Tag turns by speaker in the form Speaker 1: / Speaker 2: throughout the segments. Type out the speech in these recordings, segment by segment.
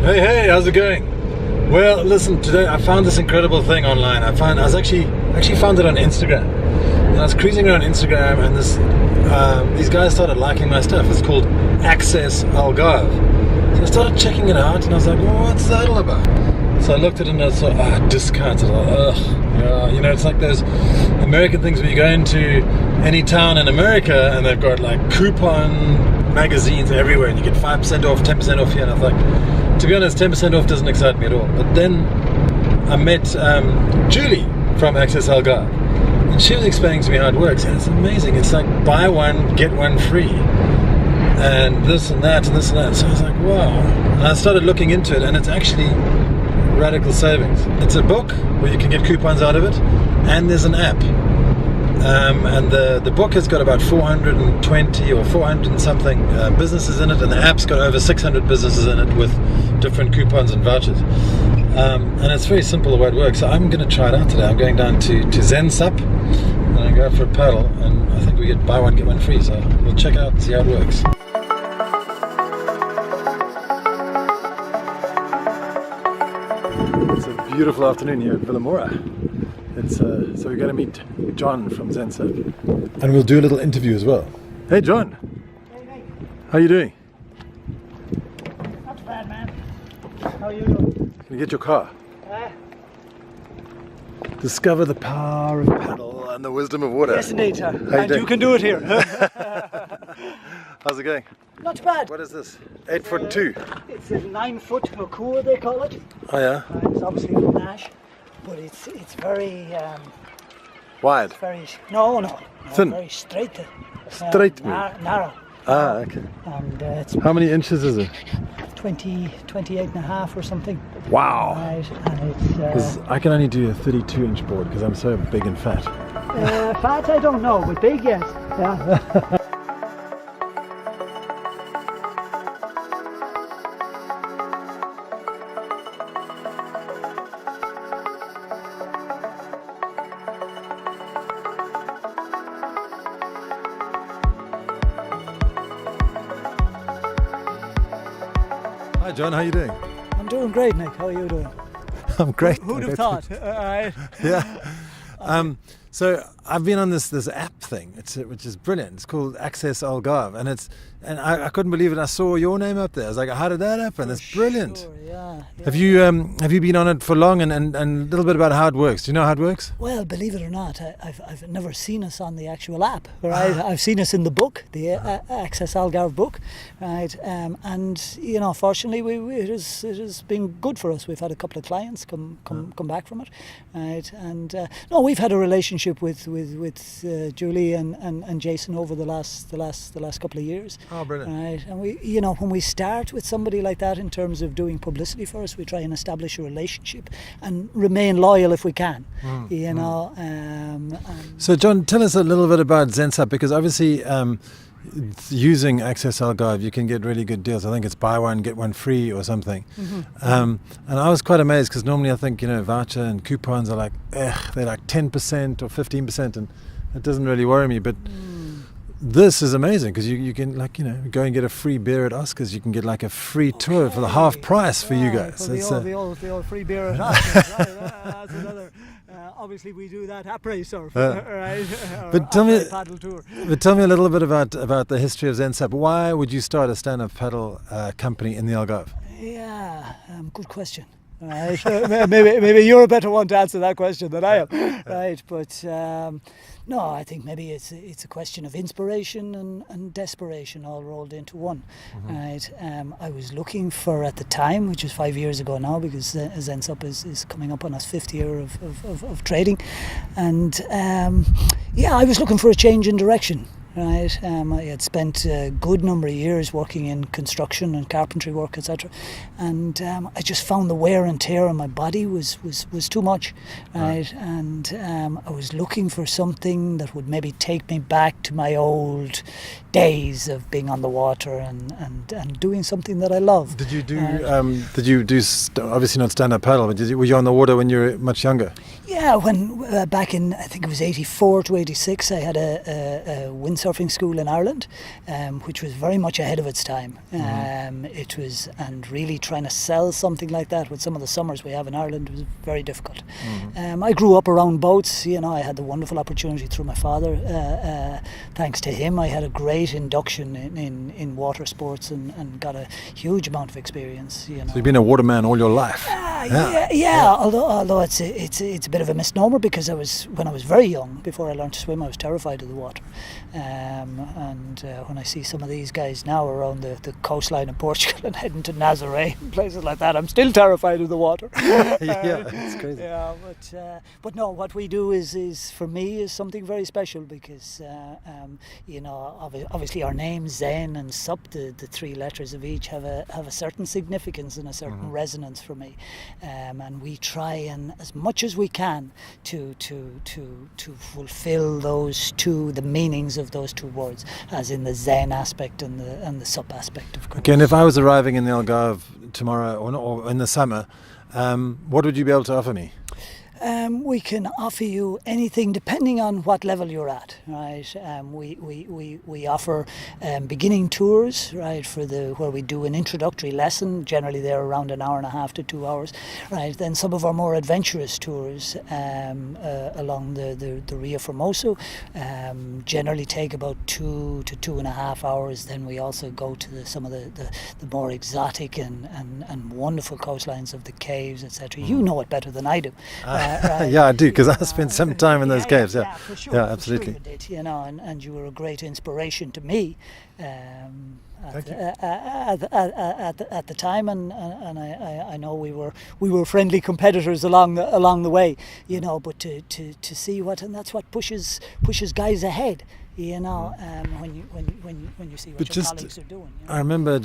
Speaker 1: Hey, how's it going? Well, listen, today I found this incredible thing online. I was actually found it on Instagram. And I was cruising around Instagram, and these guys started liking my stuff. It's called Access Algarve. So I started checking it out, and I was like, well, what's that all about? So I looked at it and I thought, discounts. I was like, ugh. Yeah, it's like those American things where you go into any town in America and they've got like coupon magazines everywhere, and you get 5% off, 10% off here. And I was like, to be honest, 10% off doesn't excite me at all. But then I met Julie from Access Algarve, and she was explaining to me how it works, and it's amazing. It's like buy one, get one free, and this and that and this and that. So I was like, wow. And I started looking into it, and it's actually radical savings. It's a book where you can get coupons out of it, and there's an app. And the book has got about 420 or 400 and something businesses in it, and the app's got over 600 businesses in it with different coupons and vouchers. And it's very simple the way it works. So I'm going to try it out today. I'm going down to Zen SUP, and I go for a paddle, and I think we get buy one get one free. So we'll check it out and see how it works. It's a beautiful afternoon here at Mora. So we're going to meet John from Zen SUP, and we'll do a little interview as well. Hey John.
Speaker 2: Hey.
Speaker 1: How are you doing?
Speaker 2: Not too bad, man. How are you doing?
Speaker 1: Can you get your car? Discover the power of paddle and the wisdom of water.
Speaker 2: Yes indeed, sir.
Speaker 1: How
Speaker 2: And you can do it here.
Speaker 1: How's it going?
Speaker 2: Not too bad.
Speaker 1: What is this? 8'2".
Speaker 2: It's a 9-foot Hakua, they call it.
Speaker 1: Oh yeah.
Speaker 2: It's obviously from Nash, but it's very
Speaker 1: Wide.
Speaker 2: no,
Speaker 1: Thin.
Speaker 2: very straight.
Speaker 1: Straight.
Speaker 2: Narrow.
Speaker 1: Ah, okay.
Speaker 2: And it's
Speaker 1: How many inches is it?
Speaker 2: 28 and a half or something.
Speaker 1: Wow.
Speaker 2: Right, and it's
Speaker 1: 'Cause I can only do a 32-inch board because I'm so big and fat.
Speaker 2: fat, I don't know, but big, yes. Yeah.
Speaker 1: Hi John, how you doing?
Speaker 2: I'm doing great, Nick. How are you doing?
Speaker 1: I'm great.
Speaker 2: Who'd have thought?
Speaker 1: Yeah. So I've been on this app thing, which is brilliant. It's called Access Algarve, and I couldn't believe it. I saw your name up there. I was like, how did that happen? It's brilliant.
Speaker 2: Sure, yeah.
Speaker 1: Have you been on it for long, and a little bit about how it works? Do you know how it works?
Speaker 2: Well, believe it or not, I've never seen us on the actual app. Right, I've seen us in the book, the Access Algarve book, right? And fortunately, it has been good for us. We've had a couple of clients come back from it, right? And no, we've had a relationship with Julie and Jason over the last couple of years.
Speaker 1: Oh, brilliant!
Speaker 2: Right, and we, when we start with somebody like that in terms of doing publicity for us, we try and establish a relationship and remain loyal if we can.
Speaker 1: So, John, tell us a little bit about Zen SUP, because obviously, using Access Algarve, you can get really good deals. I think it's buy one get one free or something. And I was quite amazed because normally I think voucher and coupons are like they're like 10% or 15%, and it doesn't really worry me. But this is amazing because you can go and get a free beer at Oscars. You can get like a free tour for the half price for you guys.
Speaker 2: The old free beer at Oscars. That's another. Obviously, we do that après surf, right?
Speaker 1: But tell me,
Speaker 2: paddle tour.
Speaker 1: But tell me a little bit about the history of Zen SUP. Why would you start a stand-up paddle company in the Algarve?
Speaker 2: Yeah, good question. Right. maybe you're a better one to answer that question than I am, right? But no, I think maybe it's a question of inspiration and desperation all rolled into one, right? I was looking for, at the time, which is 5 years ago now, because Zen SUP is coming up on its 5th year of trading, and I was looking for a change in direction. Right, I had spent a good number of years working in construction and carpentry work, etc., and I just found the wear and tear on my body was too much, right? And I was looking for something that would maybe take me back to my old days of being on the water and doing something that I love.
Speaker 1: Did you do? Obviously not stand-up paddle, but were you on the water when you were much younger?
Speaker 2: Yeah, when back in, I think it was 84 to 86, I had a wind windsurfing school in Ireland, which was very much ahead of its time. It was, and really trying to sell something like that with some of the summers we have in Ireland was very difficult. I grew up around boats. You know, I had the wonderful opportunity through my father. Thanks to him, I had a great induction in water sports and got a huge amount of experience. You know.
Speaker 1: So you've been a waterman all your life.
Speaker 2: Yeah. Although it's a bit of a misnomer, because when I was very young, before I learned to swim, I was terrified of the water. When I see some of these guys now around the coastline of Portugal and heading to Nazaré and places like that, I'm still terrified of the water.
Speaker 1: Yeah, it's crazy.
Speaker 2: Yeah, but no, what we do is for me is something very special, because you know, obviously our names Zen and SUP, the three letters of each have a certain significance and a certain resonance for me, and we try and as much as we can to fulfill the meanings of those two words, as in the Zen aspect and the SUP aspect, of course.
Speaker 1: Okay, and if I was arriving in the Algarve tomorrow or in the summer, what would you be able to offer me?
Speaker 2: We can offer you anything depending on what level you're at, right? We offer beginning tours, right, where we do an introductory lesson. Generally, they're around an hour and a half to 2 hours, right? Then some of our more adventurous tours along the Rio Formoso generally take about 2 to 2.5 hours. Then we also go to some of the more exotic and wonderful coastlines of the caves, etc. You know it better than I do.
Speaker 1: Yeah, I do, because I spent some time in those caves. Yeah,
Speaker 2: for sure.
Speaker 1: Yeah, absolutely.
Speaker 2: For sure you did, you know, and you were a great inspiration to me at the time, and I know we were friendly competitors along the way, you know. But to see and that's what pushes guys ahead. You know, when you see what your colleagues are doing. You know?
Speaker 1: I remember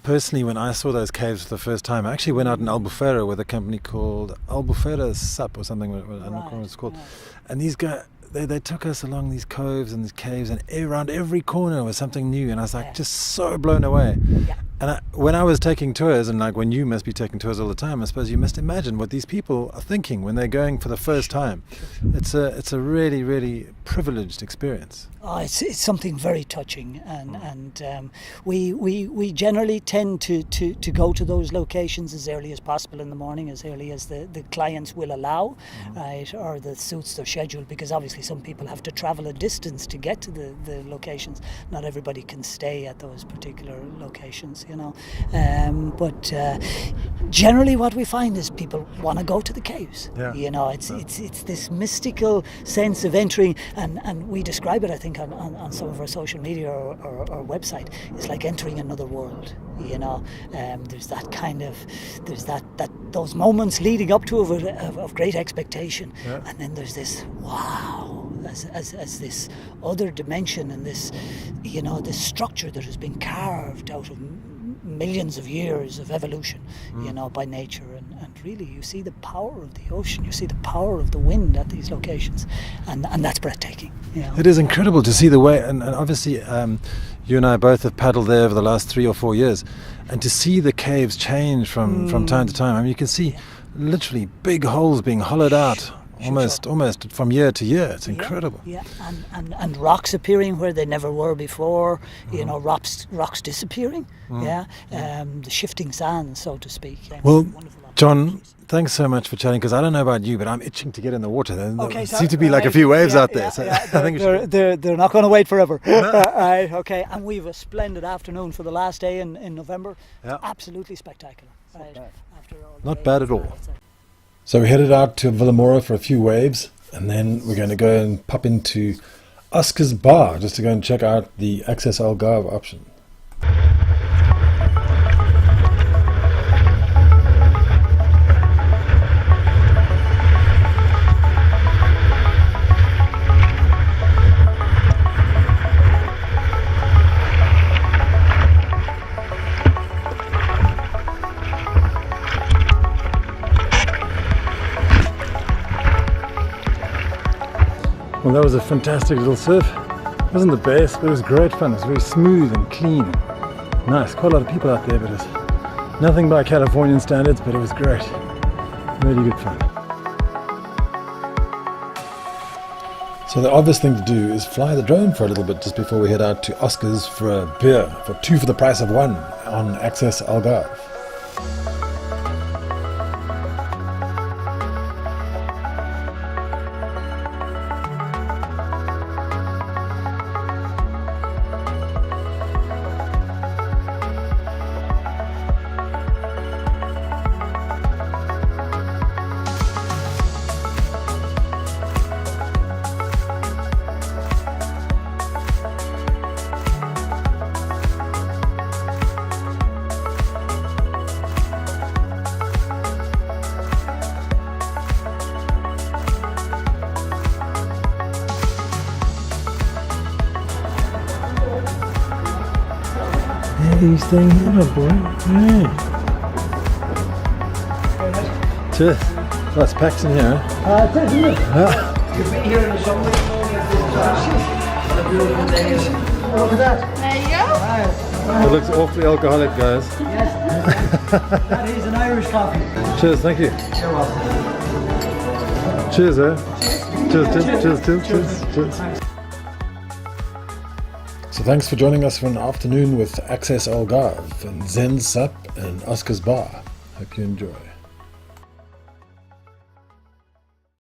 Speaker 1: personally when I saw those caves for the first time, I actually went out in Albufeira with a company called Mora SEP or something. I don't know what it's called. Right. And these guys, they took us along these coves and these caves, and around every corner was something new, and I was like just so blown away. Yeah. And when I was taking tours, and like when you must be taking tours all the time, I suppose you must imagine what these people are thinking when they're going for the first time. Sure. It's a really, really privileged experience.
Speaker 2: Oh, it's something very touching, and we generally tend to go to those locations as early as possible in the morning, as early as the clients will allow, right, or that suits their schedule, because obviously some people have to travel a distance to get to the locations. Not everybody can stay at those particular locations, you know. But generally what we find is people want to go to the caves. Yeah. You know, it's this mystical sense of entering, and we describe it, I think, on some of our social media or website. It's like entering another world, you know. There's those moments leading up to of great expectation, and then there's this wow, as this other dimension, and this, you know, this structure that has been carved out of millions of years of evolution, you know, by nature, and really you see the power of the ocean, you see the power of the wind at these locations, and that's breathtaking, you know.
Speaker 1: It is incredible to see the way, and obviously you and I both have paddled there over the last 3 or 4 years, and to see the caves change from time to time. I mean, you can see literally big holes being hollowed out. Almost from year to year. It's incredible. Yeah,
Speaker 2: and rocks appearing where they never were before. You know, rocks disappearing. The shifting sands, so to speak. Yeah,
Speaker 1: well, John, thanks so much for chatting, because I don't know about you, but I'm itching to get in the water. There seem to be like a few waves out there. So I think
Speaker 2: they're not going to wait forever. Right, okay. And we have a splendid afternoon for the last day in November. Yeah. Absolutely spectacular. Right.
Speaker 1: Not bad at all. So we headed out to Villamora for a few waves, and then we're going to go and pop into Oscar's Bar just to go and check out the Access Algarve option. Well, that was a fantastic little surf. It wasn't the best, but it was great fun. It was very smooth and clean. Nice. Quite a lot of people out there, but it's nothing by Californian standards, but it was great. Really good fun. So the obvious thing to do is fly the drone for a little bit just before we head out to Oscar's for a beer, for 2 for the price of 1 on Access Algarve. Hey, staying here, boy. Hey. Cheers. Oh, it's packed in here.
Speaker 2: It is, isn't it?
Speaker 3: You've been here in the summer.
Speaker 2: Look at that.
Speaker 3: There you go.
Speaker 2: Wow.
Speaker 1: It looks awfully alcoholic, guys.
Speaker 2: Yes. That is an Irish coffee.
Speaker 1: Cheers, thank you.
Speaker 2: You're welcome.
Speaker 1: Cheers, eh? Cheers, cheers. So thanks for joining us for an afternoon with Access Algarve and Zen SUP and Oscar's Bar. Hope you enjoy.